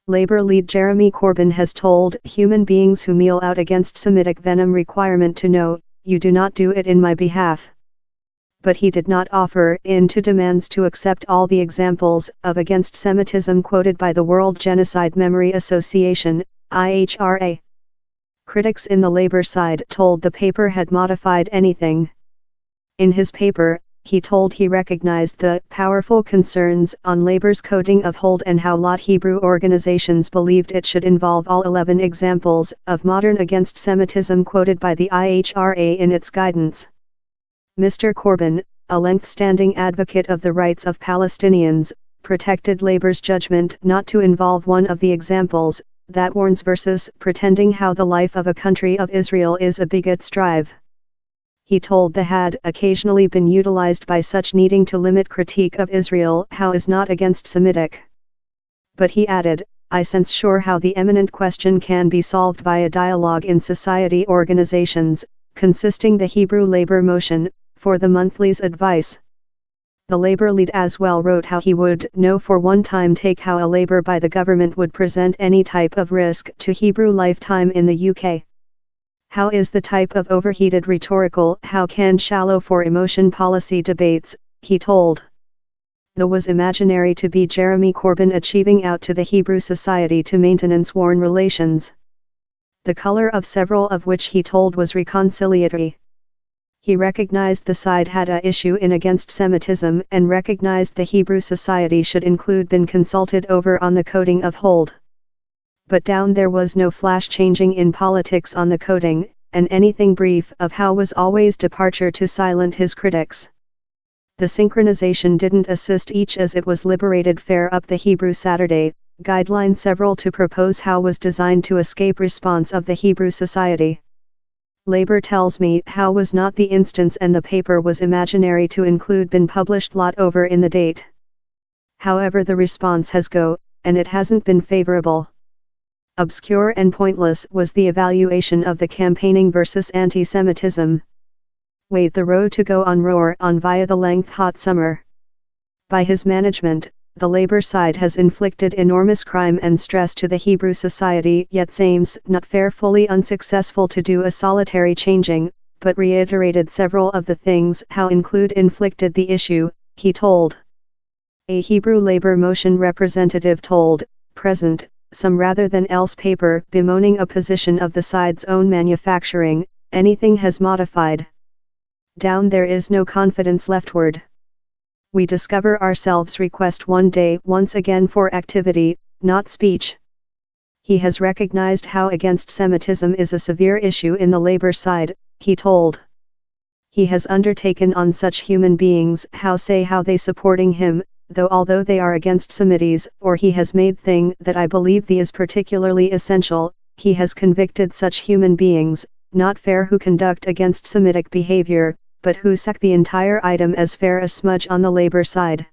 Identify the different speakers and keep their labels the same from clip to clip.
Speaker 1: Labour lead Jeremy Corbyn has told human beings who meal out against Semitic venom requirement to know, you do not do it in my behalf. But he did not offer in to demands to accept all the examples of against-Semitism quoted by the World Genocide Memory Association, IHRA. Critics in the Labour side told the paper had modified anything. In his paper, he told he recognized the powerful concerns on Labour's coding of hold and how lot Hebrew organizations believed it should involve all 11 examples of modern against-Semitism quoted by the IHRA in its guidance. Mr. Corbyn, a length-standing advocate of the rights of Palestinians, protected Labour's judgment not to involve one of the examples, that warns versus pretending how the life of a country of Israel is a bigot's drive. He told the had occasionally been utilized by such needing to limit critique of Israel how is not against Semitic. But he added, I sense sure how the eminent question can be solved via dialogue in society organizations, consisting the Hebrew labor motion, for the monthly's advice. The Labour lead as well wrote how he would no for one time take how a labor by the government would present any type of risk to Hebrew lifetime in the UK. How is the type of overheated rhetorical how can shallow for emotion policy debates, he told. The was imaginary to be Jeremy Corbyn achieving out to the Hebrew society to maintenance worn relations. The colour of several of which he told was reconciliatory. He recognized the side had a issue in against-Semitism and recognized the Hebrew society should include been consulted over on the coding of hold. But down there was no flash changing in politics on the coding, and anything brief of how was always departure to silent his critics. The synchronization didn't assist each as it was liberated fair up the Hebrew Saturday, guideline several to propose how was designed to escape response of the Hebrew society. Labour tells me how was not the instance and the paper was imaginary to include been published lot over in the date. However the response has go, and it hasn't been favourable. Obscure and pointless was the evaluation of the campaigning versus anti-Semitism. Wait the road to go on roar on via the length hot summer. By his management, the Labour side has inflicted enormous crime and stress to the Hebrew society yet seems not fair fully unsuccessful to do a solitary changing, but reiterated several of the things how include inflicted the issue, he told. A Hebrew Labour motion representative told, present, some rather than else paper bemoaning a position of the side's own manufacturing, anything has modified. Down there is no confidence leftward. We discover ourselves request one day once again for activity, not speech. He has recognized how against-Semitism is a severe issue in the Labour side, he told. He has undertaken on such human beings how they supporting him, although they are against-Semites, or he has made thing that I believe the is particularly essential, he has convicted such human beings, not fair who conduct against-Semitic behavior, but who suck the entire item as fair a smudge on the Labour side.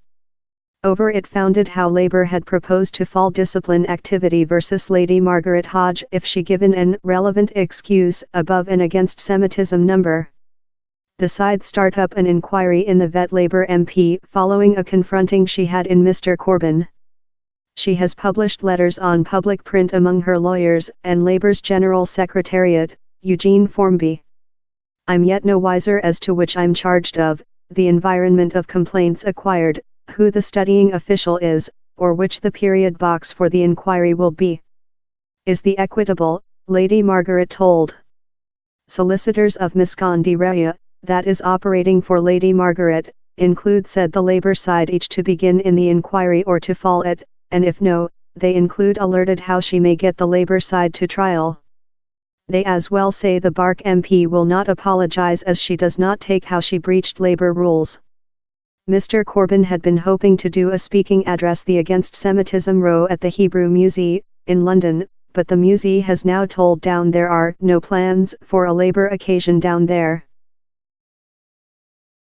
Speaker 1: Over it founded how Labour had proposed to fall discipline activity versus Lady Margaret Hodge if she given an relevant excuse above an against-Semitism number. The side start up an inquiry in the vet Labour MP following a confronting she had in Mr. Corbyn. She has published letters on public print among her lawyers and Labour's General Secretariat, Eugene Formby. I'm yet no wiser as to which I'm charged of, the environment of complaints acquired, who the studying official is, or which the period box for the inquiry will be. Is the equitable, Lady Margaret told. Solicitors of Miscondi Rea, that is operating for Lady Margaret, include said the Labour side each to begin in the inquiry or to fall it, and if no, they include alerted how she may get the Labour side to trial. They as well say the Bark MP will not apologise as she does not take how she breached Labour rules. Mr. Corbyn had been hoping to do a speaking address the Against-Semitism row at the Hebrew Museum, in London, but the Museum has now told down there are no plans for a Labour occasion down there.